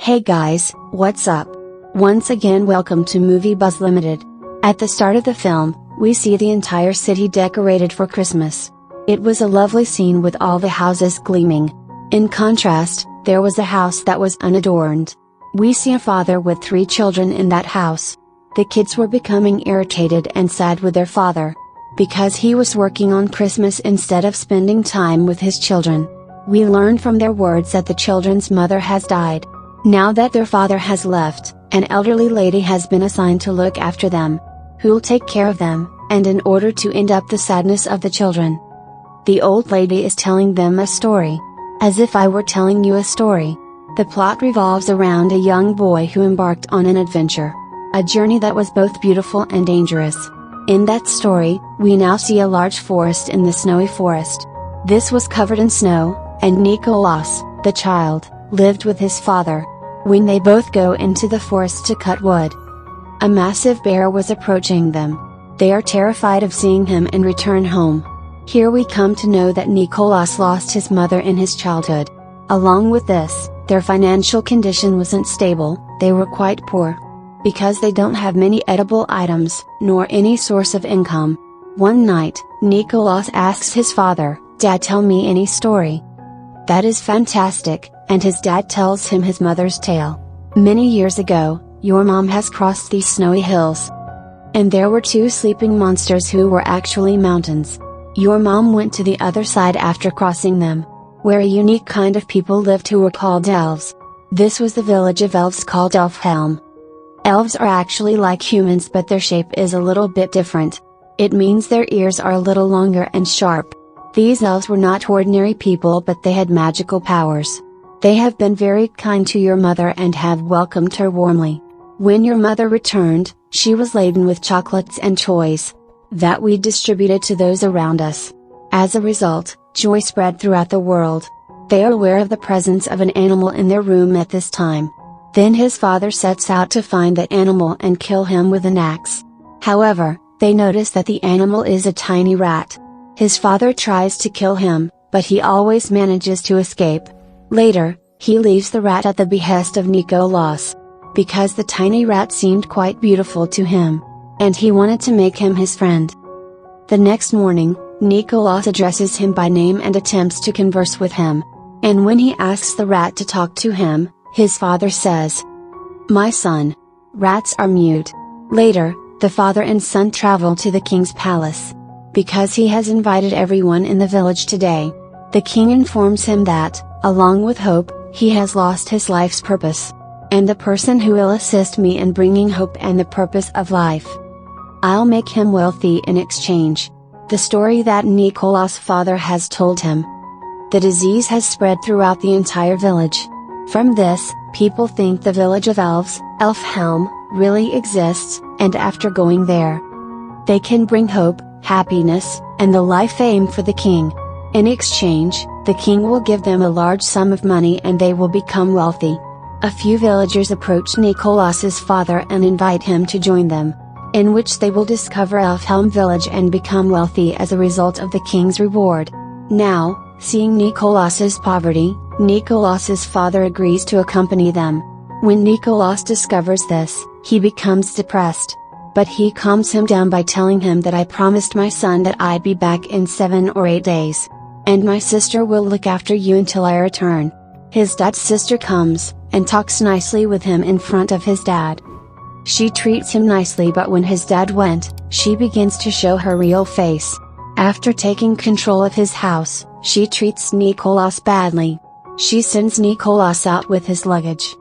Hey guys, what's up? Once again welcome to Movie Buzz Limited. At the start of the film, we see the entire city decorated for Christmas. It was a lovely scene with all the houses gleaming. In contrast, there was a house that was unadorned. We see a father with 3 children in that house. The kids were becoming irritated and sad with their father, because he was working on Christmas instead of spending time with his children. We learn from their words that the children's mother has died. Now that their father has left, an elderly lady has been assigned to look after them, who'll take care of them, and in order to end up the sadness of the children, the old lady is telling them a story. As if I were telling you a story. The plot revolves around a young boy who embarked on an adventure. A journey that was both beautiful and dangerous. In that story, we now see a large forest in the snowy forest. This was covered in snow, and Nicholas, the child, lived with his father. When they both go into the forest to cut wood, a massive bear was approaching them. They are terrified of seeing him and return home. Here we come to know that Nicholas lost his mother in his childhood. Along with this, their financial condition wasn't stable, they were quite poor. Because they don't have many edible items, nor any source of income. One night, Nicholas asks his father, "Dad, tell me any story." That is fantastic, and his dad tells him his mother's tale. Many years ago, your mom has crossed these snowy hills. And there were 2 sleeping monsters who were actually mountains. Your mom went to the other side after crossing them, where a unique kind of people lived who were called elves. This was the village of elves called Elfhelm. Elves are actually like humans, but their shape is a little bit different. It means their ears are a little longer and sharp. These elves were not ordinary people, but they had magical powers. They have been very kind to your mother and have welcomed her warmly. When your mother returned, she was laden with chocolates and toys that we distributed to those around us. As a result, joy spread throughout the world. They are aware of the presence of an animal in their room at this time. Then his father sets out to find that animal and kill him with an axe. However, they notice that the animal is a tiny rat. His father tries to kill him, but he always manages to escape. Later, he leaves the rat at the behest of Nicholas, because the tiny rat seemed quite beautiful to him, and he wanted to make him his friend. The next morning, Nicholas addresses him by name and attempts to converse with him. And when he asks the rat to talk to him, his father says, "My son, rats are mute." Later, the father and son travel to the king's palace, because he has invited everyone in the village today. The king informs him that, along with hope, he has lost his life's purpose. And the person who will assist me in bringing hope and the purpose of life, I'll make him wealthy in exchange. The story that Nicholas' father has told him. The disease has spread throughout the entire village. From this, people think the village of elves, Elfhelm, really exists, and after going there, they can bring hope, happiness, and the life aimed for the king. In exchange, the king will give them a large sum of money and they will become wealthy. A few villagers approach Nicholas's father and invite him to join them, in which they will discover Elfhelm village and become wealthy as a result of the king's reward. Now, seeing Nicholas's poverty, Nicholas's father agrees to accompany them. When Nicholas discovers this, he becomes depressed. But he calms him down by telling him that I promised my son that I'd be back in 7 or 8 days. And my sister will look after you until I return. His dad's sister comes, and talks nicely with him in front of his dad. She treats him nicely, but when his dad went, she begins to show her real face. After taking control of his house, she treats Nicholas badly. She sends Nicholas out with his luggage.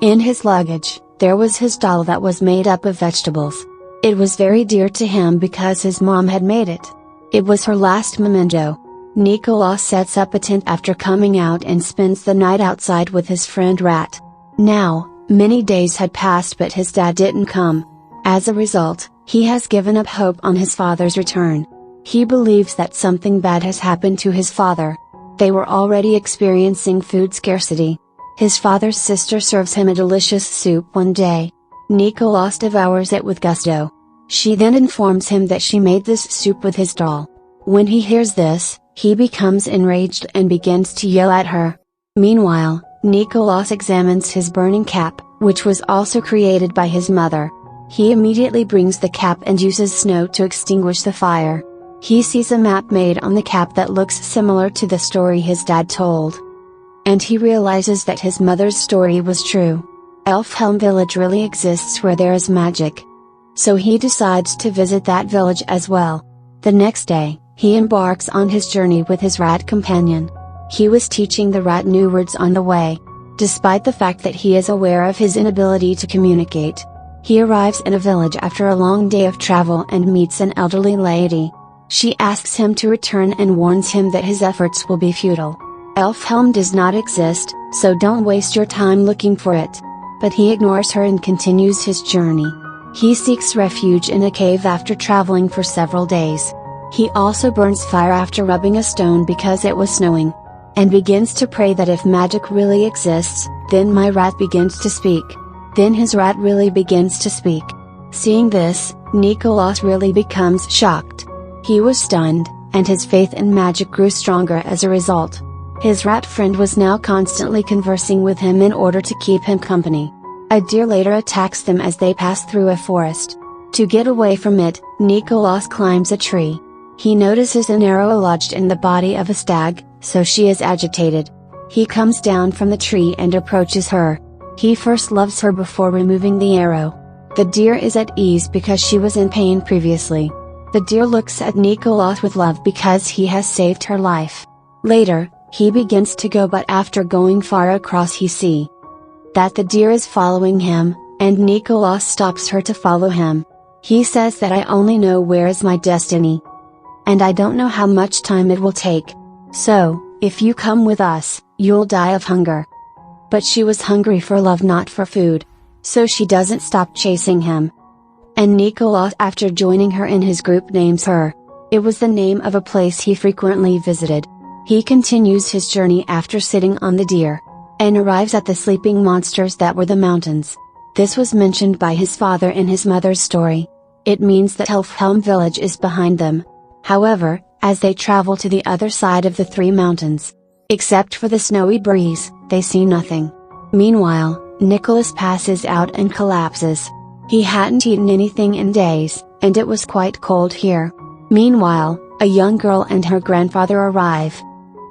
In his luggage, there was his doll that was made up of vegetables. It was very dear to him because his mom had made it. It was her last memento. Nicholas sets up a tent after coming out and spends the night outside with his friend Rat. Now, many days had passed but his dad didn't come. As a result, he has given up hope on his father's return. He believes that something bad has happened to his father. They were already experiencing food scarcity. His father's sister serves him a delicious soup one day. Nicholas devours it with gusto. She then informs him that she made this soup with his doll. When he hears this, he becomes enraged and begins to yell at her. Meanwhile, Nicholas examines his burning cap, which was also created by his mother. He immediately brings the cap and uses snow to extinguish the fire. He sees a map made on the cap that looks similar to the story his dad told. And he realizes that his mother's story was true. Elfhelm Village really exists where there is magic. So he decides to visit that village as well. The next day, he embarks on his journey with his rat companion. He was teaching the rat new words on the way. Despite the fact that he is aware of his inability to communicate, he arrives in a village after a long day of travel and meets an elderly lady. She asks him to return and warns him that his efforts will be futile. Elfhelm does not exist, so don't waste your time looking for it. But he ignores her and continues his journey. He seeks refuge in a cave after traveling for several days. He also burns fire after rubbing a stone because it was snowing. And begins to pray that if magic really exists, then my rat begins to speak. Then his rat really begins to speak. Seeing this, Nicholas really becomes shocked. He was stunned, and his faith in magic grew stronger as a result. His rat friend was now constantly conversing with him in order to keep him company. A deer later attacks them as they pass through a forest. To get away from it, Nicholas climbs a tree. He notices an arrow lodged in the body of a stag, so she is agitated. He comes down from the tree and approaches her. He first loves her before removing the arrow. The deer is at ease because she was in pain previously. The deer looks at Nicholas with love because he has saved her life. Later, he begins to go, but after going far across he sees that the deer is following him, and Nicholas stops her to follow him. He says that I only know where is my destiny. And I don't know how much time it will take. So, if you come with us, you'll die of hunger. But she was hungry for love, not for food. So she doesn't stop chasing him. And Nicholas, after joining her in his group, names her. It was the name of a place he frequently visited. He continues his journey after sitting on the deer. And arrives at the sleeping monsters that were the mountains. This was mentioned by his father in his mother's story. It means that Elfhelm Village is behind them. However, as they travel to the other side of the three mountains, except for the snowy breeze, they see nothing. Meanwhile, Nicholas passes out and collapses. He hadn't eaten anything in days, and it was quite cold here. Meanwhile, a young girl and her grandfather arrive.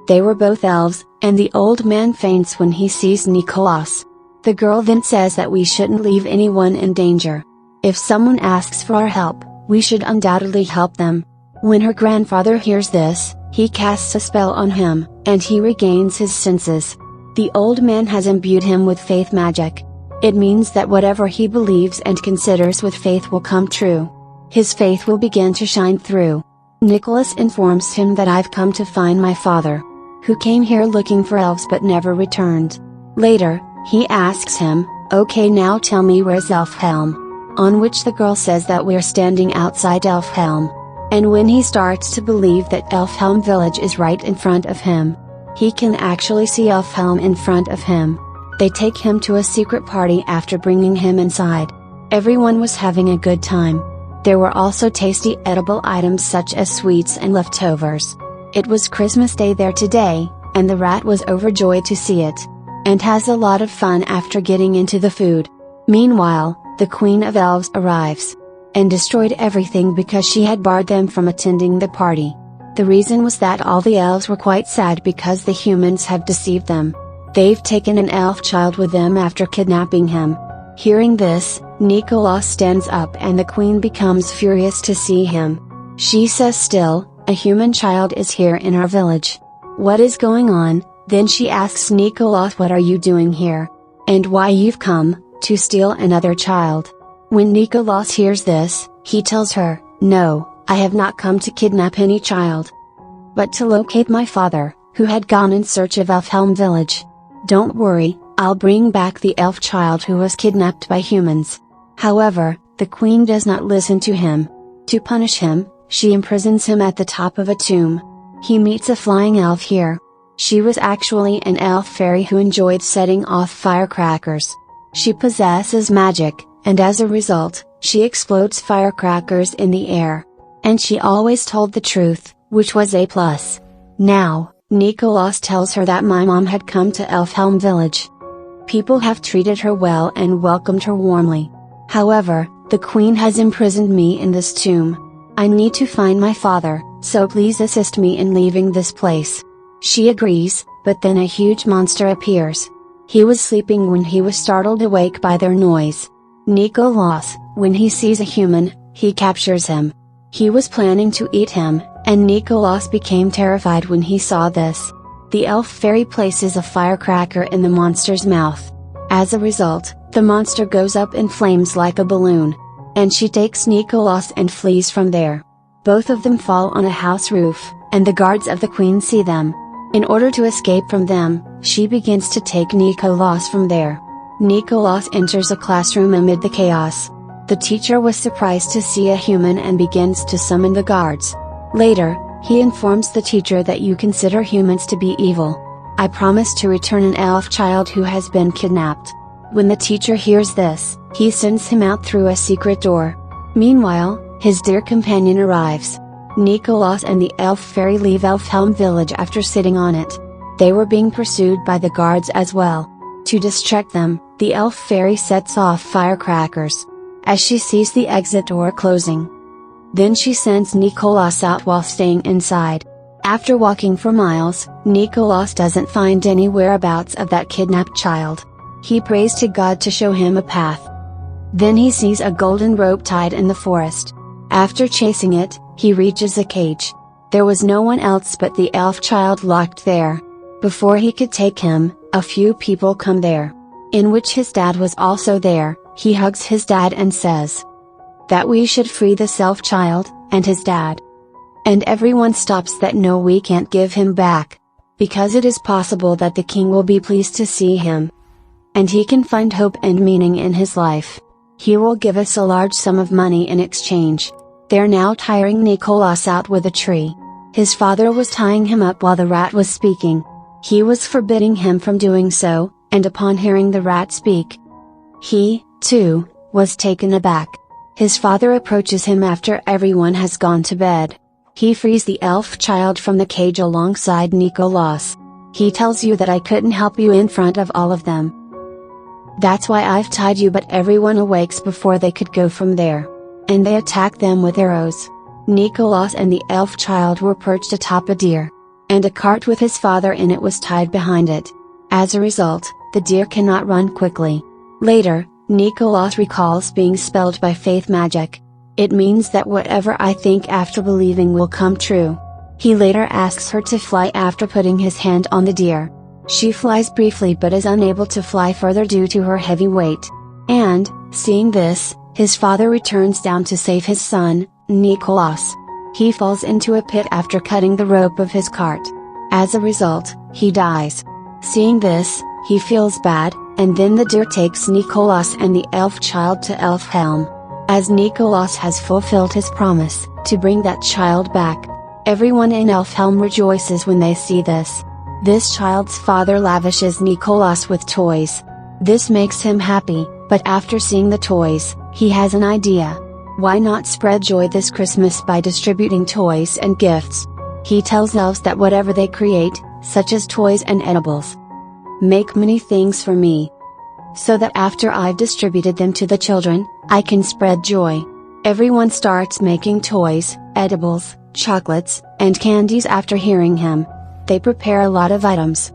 They were both elves, and the old man faints when he sees Nicholas. The girl then says that we shouldn't leave anyone in danger. If someone asks for our help, we should undoubtedly help them. When her grandfather hears this, he casts a spell on him, and he regains his senses. The old man has imbued him with faith magic. It means that whatever he believes and considers with faith will come true. His faith will begin to shine through. Nicholas informs him that I've come to find my father, who came here looking for elves but never returned. Later, he asks him, okay, now tell me where's Elfhelm? On which the girl says that we're standing outside Elfhelm. And when he starts to believe that Elfhelm Village is right in front of him, he can actually see Elfhelm in front of him. They take him to a secret party after bringing him inside. Everyone was having a good time. There were also tasty edible items such as sweets and leftovers. It was Christmas Day there today, and the rat was overjoyed to see it, and has a lot of fun after getting into the food. Meanwhile, the Queen of Elves arrives, and destroyed everything because she had barred them from attending the party. The reason was that all the elves were quite sad because the humans have deceived them. They've taken an elf child with them after kidnapping him. Hearing this, Nicholas stands up and the queen becomes furious to see him. She says, still, a human child is here in our village. What is going on? Then she asks Nicholas, what are you doing here? And why you've come, to steal another child. When Nicholas hears this, he tells her, no, I have not come to kidnap any child, but to locate my father, who had gone in search of Elfhelm Village. Don't worry, I'll bring back the elf child who was kidnapped by humans. However, the queen does not listen to him. To punish him, she imprisons him at the top of a tomb. He meets a flying elf here. She was actually an elf fairy who enjoyed setting off firecrackers. She possesses magic, and as a result, she explodes firecrackers in the air. And she always told the truth, which was a plus. Now, Nikolaus tells her that my mom had come to Elfhelm village. People have treated her well and welcomed her warmly. However, the queen has imprisoned me in this tomb. I need to find my father, so please assist me in leaving this place. She agrees, but then a huge monster appears. He was sleeping when he was startled awake by their noise. Nikolaus, when he sees a human, he captures him. He was planning to eat him, and Nikolaus became terrified when he saw this. The elf fairy places a firecracker in the monster's mouth. As a result, the monster goes up in flames like a balloon. And she takes Nikolaus and flees from there. Both of them fall on a house roof, and the guards of the queen see them. In order to escape from them, she begins to take Nikolaus from there. Nikolaus enters a classroom amid the chaos. The teacher was surprised to see a human and begins to summon the guards. Later, he informs the teacher that you consider humans to be evil. I promise to return an elf child who has been kidnapped. When the teacher hears this, he sends him out through a secret door. Meanwhile, his dear companion arrives. Nikolaus and the elf fairy leave Elfhelm village after sitting on it. They were being pursued by the guards as well. To distract them, the elf fairy sets off firecrackers. As she sees the exit door closing, then she sends Nikolaus out while staying inside. After walking for miles, Nikolaus doesn't find any whereabouts of that kidnapped child. He prays to God to show him a path. Then he sees a golden rope tied in the forest. After chasing it, he reaches a cage. There was no one else but the elf child locked there. Before he could take him, a few people come there. In which his dad was also there. He hugs his dad and says that we should free this elf child, and his dad. And everyone stops that no, we can't give him back. Because it is possible that the king will be pleased to see him. And he can find hope and meaning in his life. He will give us a large sum of money in exchange. They're now tiring Nikolaus out with a tree. His father was tying him up while the rat was speaking. He was forbidding him from doing so, and upon hearing the rat speak, he, too, was taken aback. His father approaches him after everyone has gone to bed. He frees the elf child from the cage alongside Nikolaus. He tells you that I couldn't help you in front of all of them. That's why I've tied you, but everyone awakes before they could go from there. And they attack them with arrows. Nikolaus and the elf child were perched atop a deer. And a cart with his father in it was tied behind it. As a result, the deer cannot run quickly. Later, Nikolaus recalls being spelled by faith magic. It means that whatever I think after believing will come true. He later asks her to fly after putting his hand on the deer. She flies briefly but is unable to fly further due to her heavy weight. And, seeing this, his father returns down to save his son, Nikolaus. He falls into a pit after cutting the rope of his cart. As a result, he dies. Seeing this, he feels bad, and then the deer takes Nikolaus and the elf child to Elfhelm. As Nikolaus has fulfilled his promise, to bring that child back. Everyone in Elfhelm rejoices when they see this. This child's father lavishes Nikolaus with toys. This makes him happy, but after seeing the toys, he has an idea. Why not spread joy this Christmas by distributing toys and gifts? He tells elves that whatever they create, such as toys and edibles, make many things for me. So that after I've distributed them to the children, I can spread joy. Everyone starts making toys, edibles, chocolates, and candies after hearing him. They prepare a lot of items.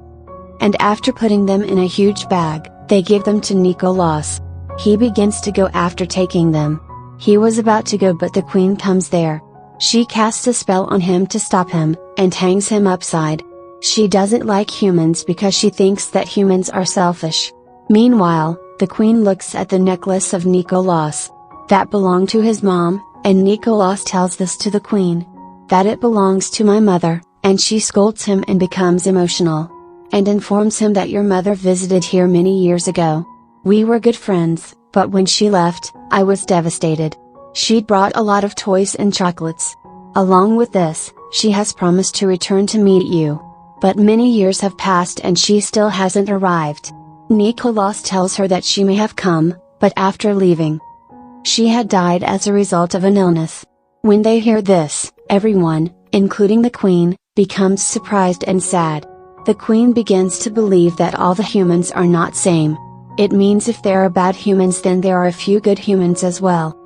And after putting them in a huge bag, they give them to Nikolaus. He begins to go after taking them. He was about to go, but the queen comes there. She casts a spell on him to stop him, and hangs him upside. She doesn't like humans because she thinks that humans are selfish. Meanwhile, the queen looks at the necklace of Nikolaus. That belonged to his mom, and Nikolaus tells this to the queen. That it belongs to my mother, and she scolds him and becomes emotional. And informs him that your mother visited here many years ago. We were good friends, but when she left, I was devastated. She'd brought a lot of toys and chocolates. Along with this, she has promised to return to meet you. But many years have passed and she still hasn't arrived. Nikolaus tells her that she may have come, but after leaving, she had died as a result of an illness. When they hear this, everyone, including the queen, becomes surprised and sad. The queen begins to believe that all the humans are not same. It means if there are bad humans, then there are a few good humans as well.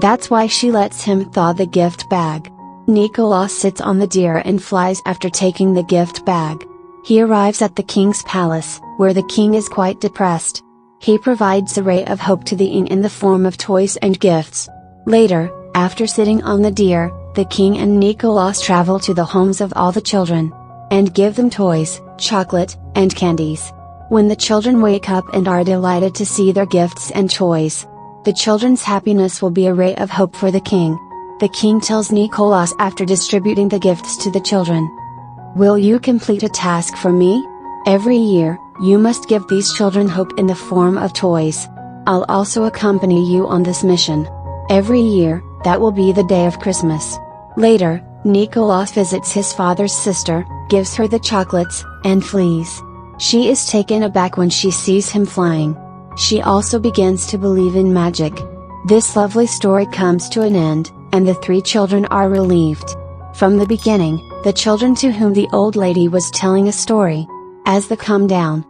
That's why she lets him thaw the gift bag. Nicholas sits on the deer and flies after taking the gift bag. He arrives at the king's palace, where the king is quite depressed. He provides a ray of hope to the king in the form of toys and gifts. Later, after sitting on the deer, the king and Nicholas travel to the homes of all the children, and give them toys, chocolate, and candies. When the children wake up and are delighted to see their gifts and toys, the children's happiness will be a ray of hope for the king. The king tells Nicholas after distributing the gifts to the children, "Will you complete a task for me? Every year, you must give these children hope in the form of toys. I'll also accompany you on this mission. Every year, that will be the day of Christmas." Later, Nicholas visits his father's sister, gives her the chocolates, and flees. She is taken aback when she sees him flying. She also begins to believe in magic. This lovely story comes to an end, and the three children are relieved. From the beginning, the children to whom the old lady was telling a story. As they come down,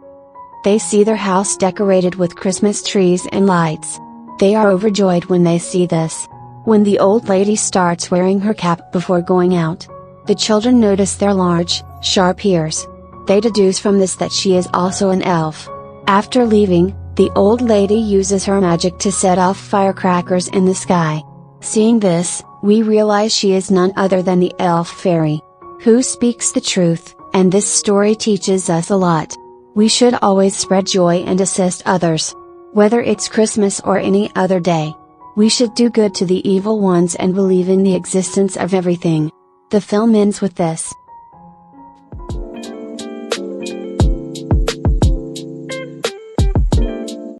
they see their house decorated with Christmas trees and lights. They are overjoyed when they see this. When the old lady starts wearing her cap before going out, the children notice their large, sharp ears. They deduce from this that she is also an elf. After leaving, the old lady uses her magic to set off firecrackers in the sky. Seeing this, we realize she is none other than the elf fairy, who speaks the truth, and this story teaches us a lot. We should always spread joy and assist others. Whether it's Christmas or any other day, we should do good to the evil ones and believe in the existence of everything. The film ends with this.